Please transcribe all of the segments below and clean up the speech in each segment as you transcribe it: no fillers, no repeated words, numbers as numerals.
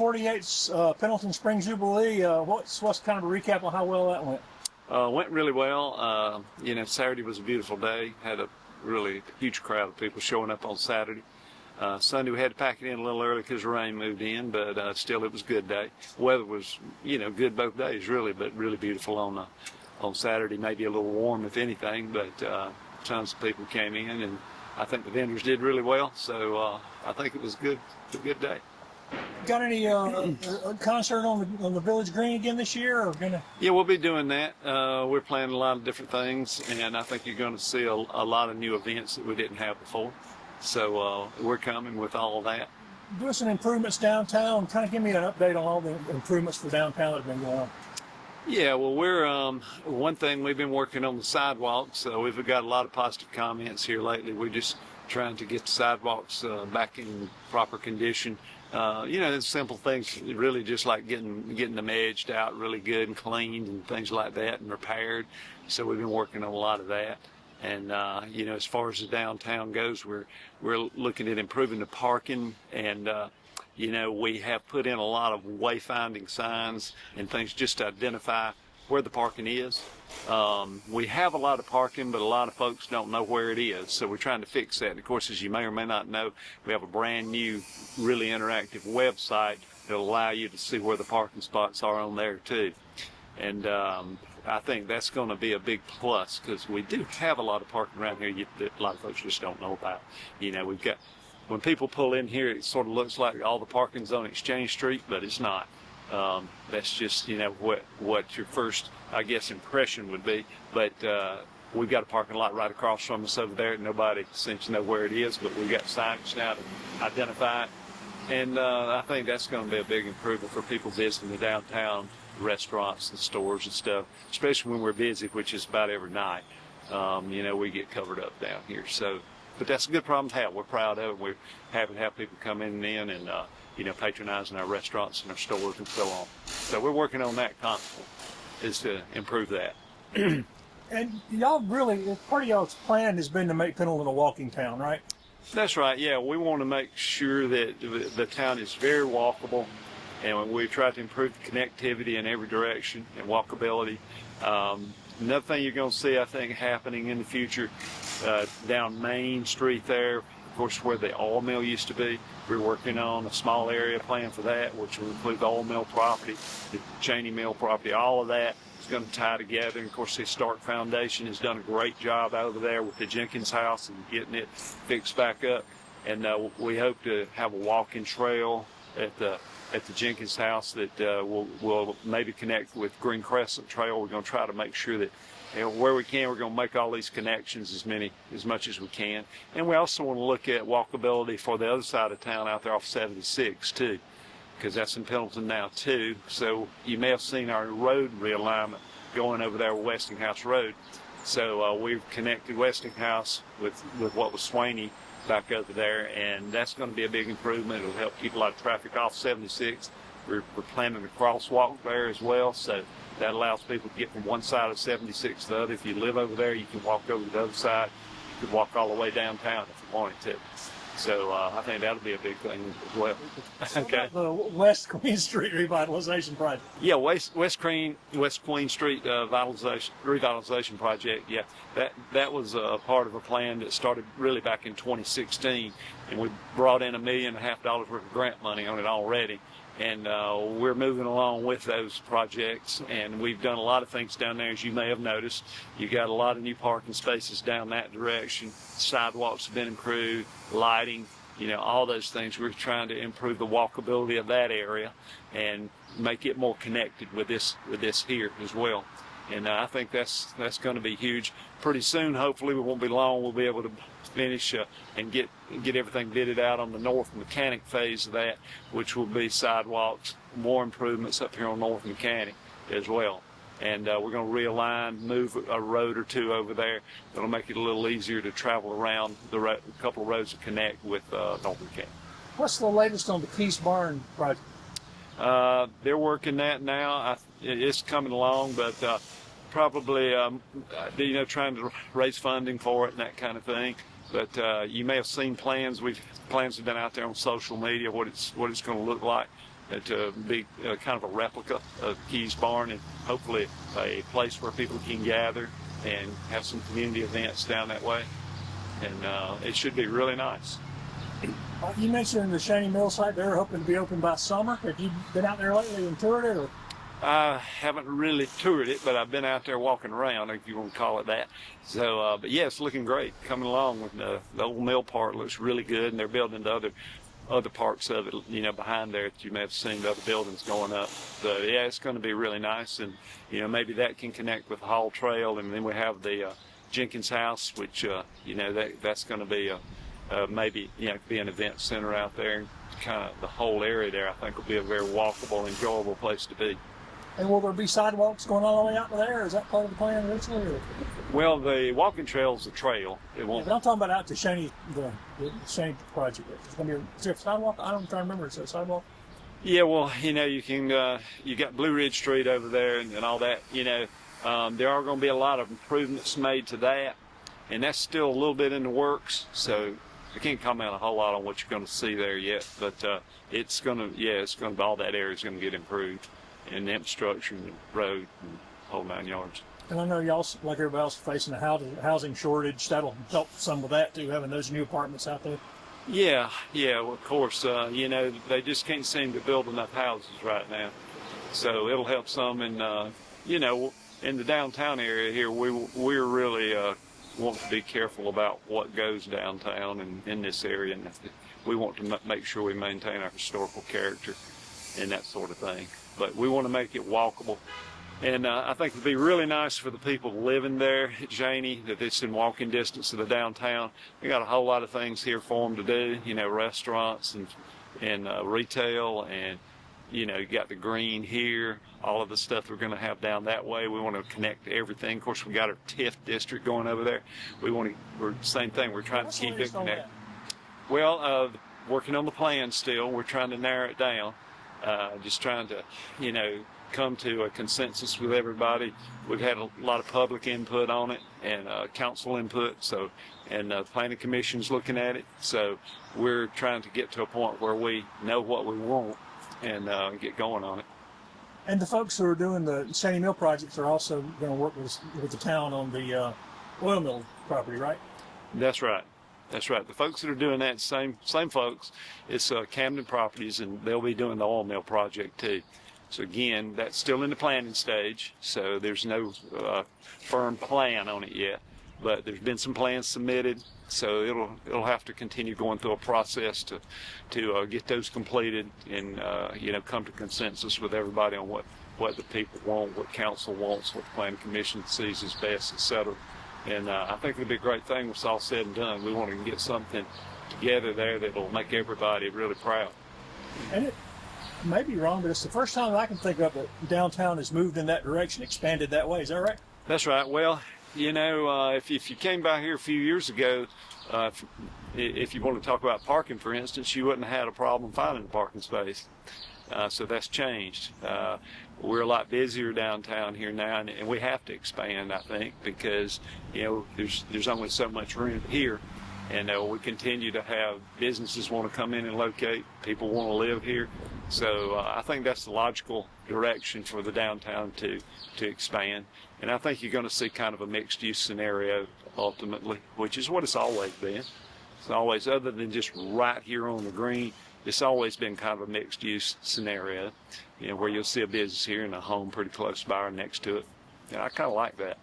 48's Pendleton Spring Jubilee. What's kind of a recap on how well that went? Went really well. Saturday was a beautiful day. Had a really huge crowd of people showing up on Saturday. Sunday we had to pack it in a little early because the rain moved in, but still it was a good day. Weather was, good both days really, but really beautiful on Saturday. Maybe a little warm if anything, but tons of people came in, and I think the vendors did really well. So I think it was a good day. Got any concert on the Village Green again this year, or gonna? Yeah, we'll be doing that. We're planning a lot of different things, and I think you're going to see a lot of new events that we didn't have before. So we're coming with all of that. Doing some improvements downtown. Kind of give me an update on all the improvements for downtown that have been going on. Yeah, well, we're one thing we've been working on the sidewalks. We've got a lot of positive comments here lately. We're just trying to get the sidewalks back in proper condition. It's simple things, really, just like getting them edged out really good and cleaned and things like that and repaired. So we've been working on a lot of that. And as far as the downtown goes, we're looking at improving the parking, and we have put in a lot of wayfinding signs and things just to identify where the parking is. We have a lot of parking, but a lot of folks don't know where it is, so we're trying to fix that. And of course, as you may or may not know, we have a brand new, really interactive website that'll allow you to see where the parking spots are on there too. And I think that's going to be a big plus, because we do have a lot of parking around here that a lot of folks just don't know about. We've got, when people pull in here, it sort of looks like all the parking's on Exchange Street, but it's not. That's just, what your first, I guess, impression would be. But we've got a parking lot right across from us over there. Nobody seems to know where it is, but we've got signage now to identify it. And I think that's going to be a big improvement for people visiting the downtown restaurants and stores and stuff, especially when we're busy, which is about every night. We get covered up down here. So, but that's a good problem to have. We're proud of it. We're happy to have people come in and patronizing our restaurants and our stores and so on. So we're working on that constantly, is to improve that. And y'all really, part of y'all's plan has been to make Pendleton a walking town, right? That's right. Yeah, we want to make sure that the town is very walkable, and we try to improve the connectivity in every direction and walkability. Another thing you're going to see, I think, happening in the future, down Main Street there, of course, where the oil mill used to be. We're working on a small area plan for that, which will include the oil mill property, the Cheney Mill property. All of that is going to tie together. And of course, the Historic Foundation has done a great job over there with the Jenkins house and getting it fixed back up. And we hope to have a walking trail at the Jenkins house that will maybe connect with Green Crescent Trail. We're going to try to make sure that where we can, we're going to make all these connections as much as we can. And we also want to look at walkability for the other side of town out there off 76 too, because that's in Pendleton now too. So you may have seen our road realignment going over there with Westinghouse Road. So we've connected Westinghouse with what was Swaney back over there, and that's going to be a big improvement. It'll help keep a lot of traffic off 76. We're planning a crosswalk there as well, so that allows people to get from one side of 76 to the other. If you live over there, you can walk over to the other side. You could walk all the way downtown if you wanted to. So I think that'll be a big thing as well. Okay. The West Queen Street revitalization project. Yeah, West Queen Street revitalization project. Yeah, that was a part of a plan that started really back in 2016, and we brought in $1.5 million worth of grant money on it already. And we're moving along with those projects, and we've done a lot of things down there, as you may have noticed. You got a lot of new parking spaces down that direction. Sidewalks have been improved, lighting, all those things. We're trying to improve the walkability of that area and make it more connected with this here as well. And I think that's going to be huge. Pretty soon, hopefully, it won't be long, we'll be able to finish and get everything bidded out on the North Mechanic phase of that, which will be sidewalks, more improvements up here on North Mechanic as well. And we're going to realign, move a road or two over there. That'll make it a little easier to travel around a couple of roads to connect with North Mechanic. What's the latest on the Keys Barn project? They're working that now. It's coming along, but probably trying to raise funding for it and that kind of thing. But you may have seen plans. Plans have been out there on social media what it's going to look like. to be kind of a replica of Key's Barn, and hopefully a place where people can gather and have some community events down that way. And it should be really nice. You mentioned the Cheney Mill site. They're hoping to be open by summer. Have you been out there lately and toured it? Or? I haven't really toured it, but I've been out there walking around, if you want to call it that. So, but yeah, it's looking great. Coming along with the old mill part looks really good, and they're building the other parts of it, you know, behind there that you may have seen the other buildings going up. So yeah, it's going to be really nice, and you know, maybe that can connect with the Hall Trail, and then we have the Jenkins House, which you know, that's going to be maybe, you know, be an event center out there, and kind of the whole area there I think will be a very walkable, enjoyable place to be. And will there be sidewalks going all the way out to there? Is that part of the plan originally? Or? Well, the walking trail is a trail. It won't. Yeah, but I'm talking about out to Cheney, the Cheney project. It's going to be, is there a sidewalk? I don't try to remember. Is there a sidewalk? Yeah, well, you know, you can, you got Blue Ridge Street over there and all that, you know. There are going to be a lot of improvements made to that, and that's still a little bit in the works, so I can't comment a whole lot on what you're going to see there yet, but it's going to, yeah, it's going to, all that area is going to get improved, and the infrastructure and the road and the whole 9 yards. And I know y'all, like everybody else, facing a housing shortage. That'll help some with that too, having those new apartments out there. Yeah, well, of course, you know, they just can't seem to build enough houses right now, so it'll help some. And you know, in the downtown area here, we're really want to be careful about what goes downtown and in this area, and we want to make sure we maintain our historical character and that sort of thing. But we want to make it walkable, and I think it'd be really nice for the people living there at Cheney that it's in walking distance of the downtown. We got a whole lot of things here for them to do, you know, restaurants and retail, and you know, you got the green here, all of the stuff we're going to have down that way. We want to connect everything. Of course, we got our TIF district going over there. We're same thing. We're trying to keep it connected. Well, working on the plan still. We're trying to narrow it down. Just trying to, you know, come to a consensus with everybody. We've had a lot of public input on it and council input. So, and the planning commission's looking at it. So we're trying to get to a point where we know what we want and get going on it. And the folks who are doing the Cheney Mill projects are also going to work with the town on the oil mill property, right? That's right. That's right. The folks that are doing that, same folks, it's Camden Properties, and they'll be doing the oil mill project too. So again, that's still in the planning stage, so there's no firm plan on it yet. But there's been some plans submitted, so it'll have to continue going through a process to get those completed and you know, come to consensus with everybody on what the people want, what council wants, what the planning commission sees as best, etc. And I think it'll be a great thing when it's all said and done. We want to get something together there that'll make everybody really proud. And it may be wrong, but it's the first time I can think of that downtown has moved in that direction, expanded that way. Is that right? That's right. Well, you know, if you came by here a few years ago, if you want to talk about parking, for instance, you wouldn't have had a problem finding a parking space. So that's changed. We're a lot busier downtown here now, and we have to expand, I think, because, you know, there's only so much room here. And we continue to have businesses want to come in and locate. People want to live here. So I think that's the logical direction for the downtown to expand. And I think you're going to see kind of a mixed-use scenario ultimately, which is what it's always been. It's always, other than just right here on the green, it's always been kind of a mixed-use scenario, you know, where you'll see a business here and a home pretty close by or next to it. And I kind of like that.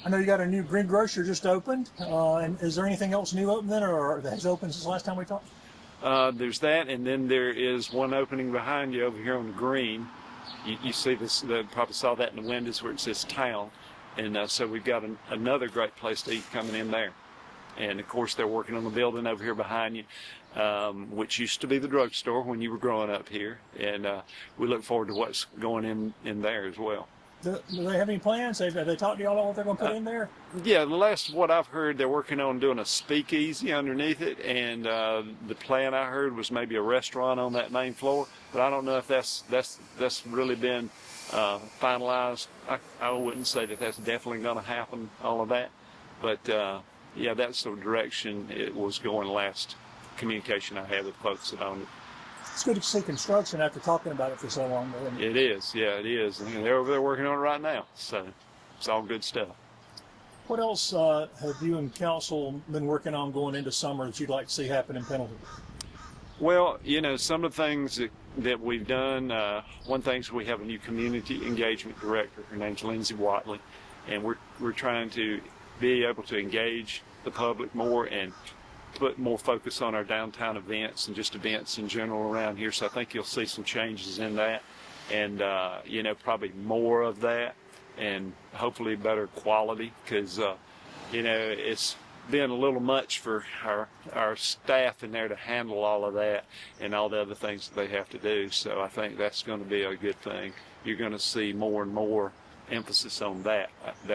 I know you got a new green grocer just opened. And is there anything else new opening or that has opened since the last time we talked? There's that, and then there is one opening behind you over here on the green. You see this, probably saw that in the windows where it says town. And so we've got another great place to eat coming in there. And of course, they're working on the building over here behind you, which used to be the drugstore when you were growing up here. And we look forward to what's going in there as well. Do they have any plans? Have they talked to y'all about what they're going to put in there? Yeah, the last what I've heard, they're working on doing a speakeasy underneath it, and the plan I heard was maybe a restaurant on that main floor. But I don't know if that's really been finalized. I wouldn't say that that's definitely going to happen, all of that. But yeah, that's the direction it was going last communication I had with folks that owned it. It's good to see construction after talking about it for so long, though. It is, yeah, it is. And they're over there working on it right now, so it's all good stuff. What else have you and council been working on going into summer that you'd like to see happen in Pendleton? Well, some of the things that we've done, one thing is we have a new community engagement director. Her name's Lindsay Watley, and we're trying to be able to engage the public more and put more focus on our downtown events and just events in general around here. So I think you'll see some changes in that, and probably more of that, and hopefully better quality, because it's been a little much for our staff in there to handle all of that and all the other things that they have to do. So I think that's going to be a good thing. You're going to see more and more emphasis on that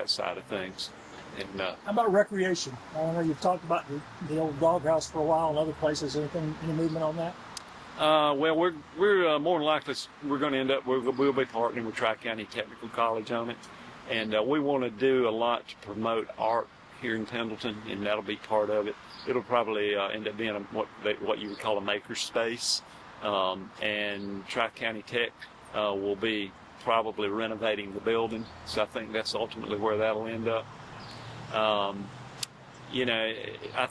side of things. And how about recreation? I know you've talked about the old doghouse for a while and other places. Any movement on that? Well, we're more than likely we're going to end up we'll be partnering with Tri-County Technical College on it, and we want to do a lot to promote art here in Pendleton, and that'll be part of it. It'll probably end up being what you would call a maker space, and Tri-County Tech will be probably renovating the building. So I think that's ultimately where that'll end up. I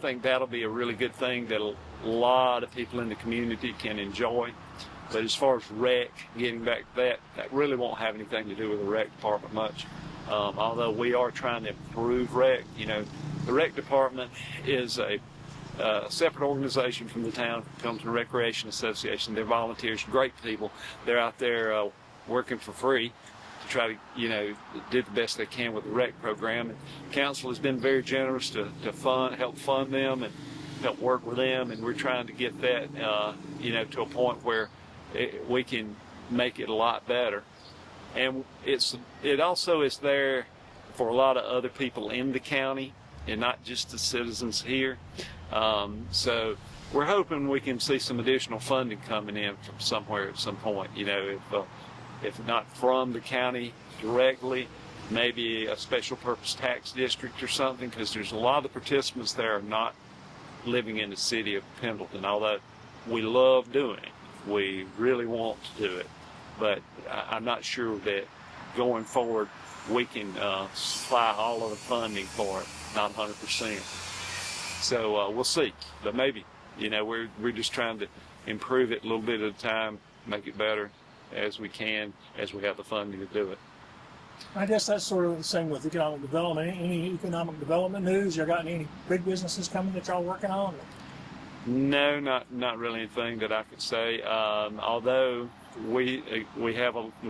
think that'll be a really good thing that a lot of people in the community can enjoy. But as far as rec, getting back to that really won't have anything to do with the rec department much. Although we are trying to improve rec. The rec department is a separate organization from the town, Pendleton Recreation Association. They're volunteers, great people. They're out there working for free to try to, do the best they can with the rec program. And council has been very generous to help fund them and help work with them. And we're trying to get that, to a point where we can make it a lot better. And it also is there for a lot of other people in the county and not just the citizens here. So we're hoping we can see some additional funding coming in from somewhere at some point. If not from the county directly, maybe a special purpose tax district or something, because there's a lot of the participants there are not living in the city of Pendleton, although we love doing it. We really want to do it. But I'm not sure that going forward we can supply all of the funding for it, not 100%. So we'll see. But maybe, we're just trying to improve it a little bit at a time, make it better as we can, as we have the funding to do it. I guess that's sort of the same with economic development. Any economic development news? You got any big businesses coming that y'all working on? No, not really anything that I could say. Although we're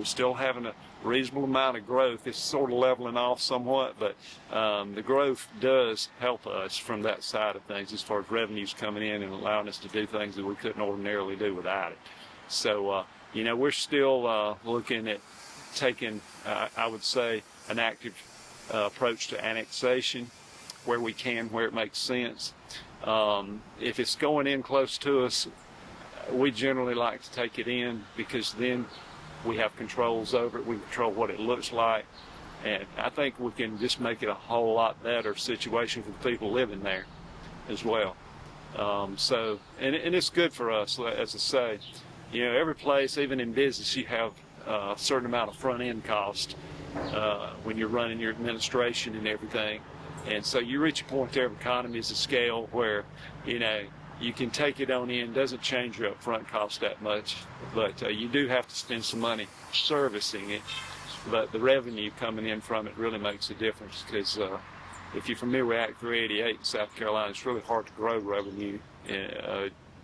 still having a reasonable amount of growth. It's sort of leveling off somewhat, but the growth does help us from that side of things as far as revenues coming in and allowing us to do things that we couldn't ordinarily do without it. So, we're still looking at taking, I would say, an active approach to annexation where we can, where it makes sense. If it's going in close to us, we generally like to take it in, because then we have controls over it. We control what it looks like, and I think we can just make it a whole lot better situation for the people living there as well. So it's good for us, as I say. Every place, even in business, you have a certain amount of front end cost when you're running your administration and everything. And so you reach a point there of economies of scale where, you can take it on in, doesn't change your upfront cost that much, but you do have to spend some money servicing it. But the revenue coming in from it really makes a difference, because if you're familiar with Act 388 in South Carolina, it's really hard to grow revenue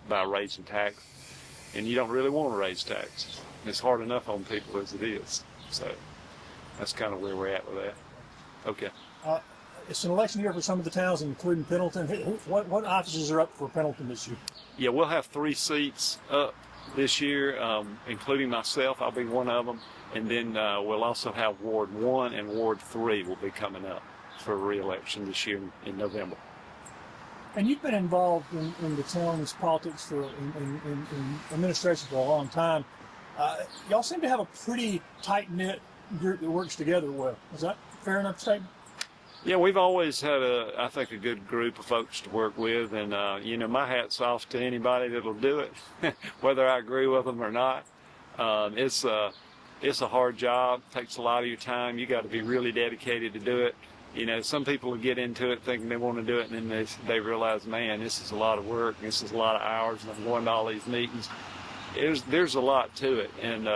by raising tax. And you don't really want to raise taxes. It's hard enough on people as it is. So that's kind of where we're at with that. Okay. It's an election year for some of the towns, including Pendleton. What offices are up for Pendleton this year? Yeah, we'll have 3 seats up this year, including myself. I'll be one of them. And then we'll also have Ward 1 and Ward 3 will be coming up for re-election this year in November. And you've been involved in the town's politics in administration for a long time. Y'all seem to have a pretty tight-knit group that works together well. Is that a fair enough statement? Yeah, we've always had I think, a good group of folks to work with, and my hat's off to anybody that'll do it, whether I agree with them or not. It's a hard job, takes a lot of your time. You got to be really dedicated to do it. Some people get into it thinking they want to do it, and then they realize, man, this is a lot of work, and this is a lot of hours, and I'm going to all these meetings. There's a lot to it, and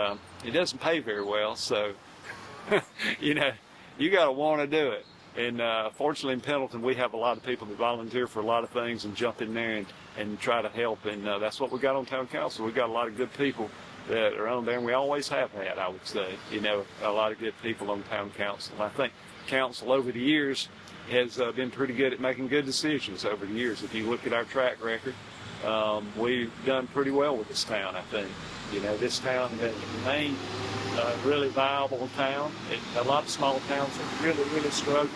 it doesn't pay very well, so you got to want to do it. And fortunately in Pendleton, we have a lot of people that volunteer for a lot of things and jump in there and try to help, and that's what we got on town council. We got a lot of good people that are on there, and we always have had, I would say, a lot of good people on town council. And I think council over the years has been pretty good at making good decisions over the years. If you look at our track record, we've done pretty well with this town, I think. This town has remained a really viable town. A lot of small towns have really struggled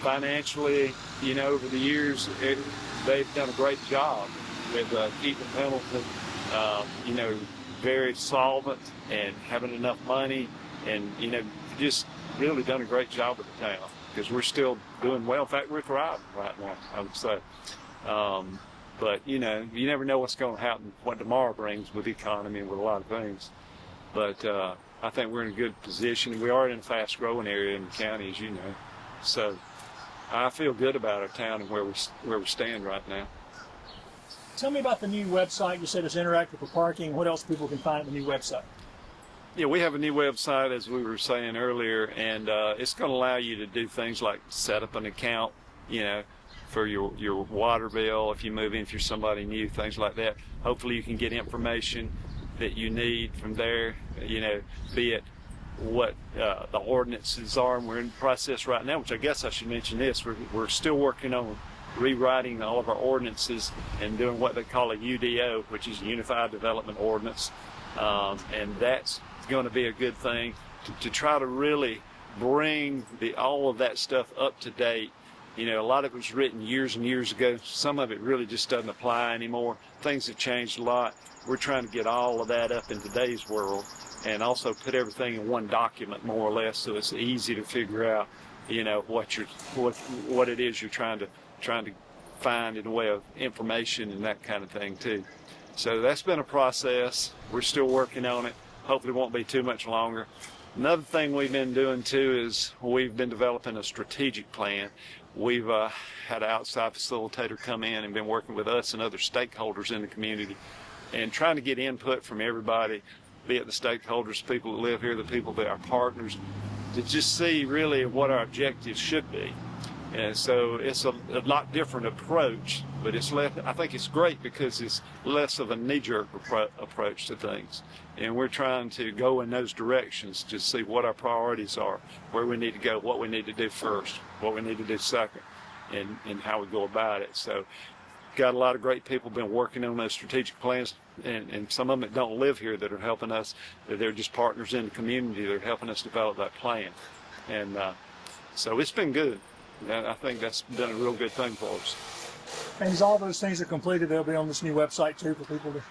financially. Over the years, they've done a great job with keeping Pendleton, very solvent and having enough money, and just really done a great job with the town, because we're still doing well. In fact, we're thriving right now, I would say. But you never know what's going to happen, what tomorrow brings with the economy and with a lot of things. But I think we're in a good position. We are in a fast-growing area in the county, as you know. So I feel good about our town and where we stand right now. Tell me about the new website. You said it's interactive for parking. What else people can find at the new website? Yeah, we have a new website, as we were saying earlier, and it's going to allow you to do things like set up an account, for your water bill if you move in, if you're somebody new, things like that. Hopefully you can get information that you need from there, be it what the ordinances are. And we're in the process right now, which I guess I should mention this, we're still working on rewriting all of our ordinances and doing what they call a UDO, which is Unified Development Ordinance, and that's going to be a good thing to try to really bring all of that stuff up to date. A lot of it was written years and years ago. Some of it really just doesn't apply anymore. Things have changed a lot. We're trying to get all of that up in today's world, and also put everything in one document, more or less, so it's easy to figure out, what it is you're trying to find in the way of information and that kind of thing too. So that's been a process. We're still working on it. Hopefully it won't be too much longer. Another thing we've been doing too is we've been developing a strategic plan. We've had an outside facilitator come in and been working with us and other stakeholders in the community and trying to get input from everybody, be it the stakeholders, people that live here, the people that are partners, to just see really what our objectives should be. And so it's a lot different approach, but I think it's great because it's less of a knee-jerk approach to things. And we're trying to go in those directions to see what our priorities are, where we need to go, what we need to do first, what we need to do second, and how we go about it. So got a lot of great people been working on those strategic plans, and some of them that don't live here that are helping us. They're just partners in the community that are helping us develop that plan. And so it's been good. I think that's been a real good thing for us. And as all those things are completed, they'll be on this new website too for people to...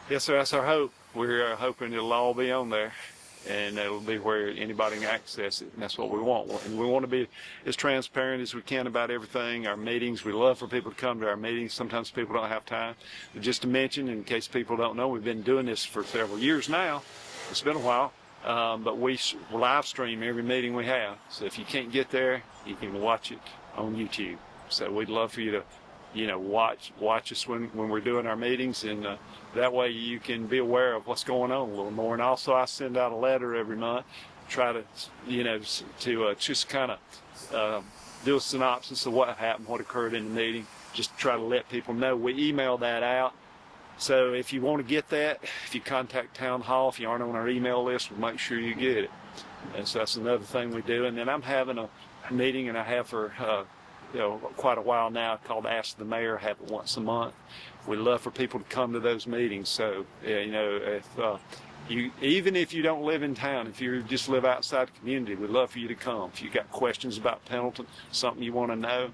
Yes, sir, that's our hope. We're hoping it'll all be on there, and it'll be where anybody can access it, and that's what we want. And we want to be as transparent as we can about everything. Our meetings, we love for people to come to our meetings. Sometimes people don't have time. But just to mention, in case people don't know, we've been doing this for several years now. It's been a while. But we live stream every meeting we have. So if you can't get there, you can watch it on YouTube. So we'd love for you to, watch us when we're doing our meetings, and that way you can be aware of what's going on a little more. And also I send out a letter every month, try to, just kind of do a synopsis of what happened, what occurred in the meeting, just to try to let people know. We email that out. So if you want to get that, if you contact Town Hall, if you aren't on our email list, we'll make sure you get it. And so that's another thing we do. And then I'm having a meeting, and I have for quite a while now, called Ask the Mayor. I have it once a month. We love for people to come to those meetings. So if even if you don't live in town, if you just live outside the community, we'd love for you to come. If you got questions about Pendleton, something you want to know,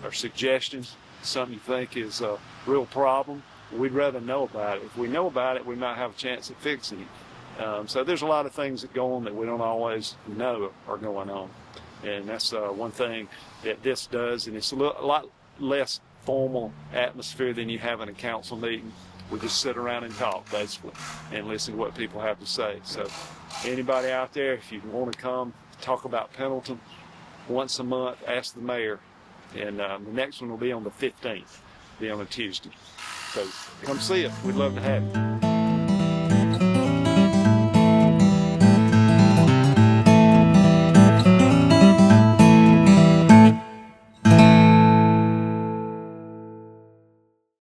or suggestions, something you think is a real problem, we'd rather know about it. If we know about it, we might have a chance at fixing it. So there's a lot of things that go on that we don't always know are going on. And that's one thing that this does, and it's a lot less formal atmosphere than you have in a council meeting. We just sit around and talk, basically, and listen to what people have to say. So anybody out there, if you want to come talk about Pendleton once a month, ask the mayor. And the next one will be on the 15th, be on a Tuesday. So come see us. We'd love to have you.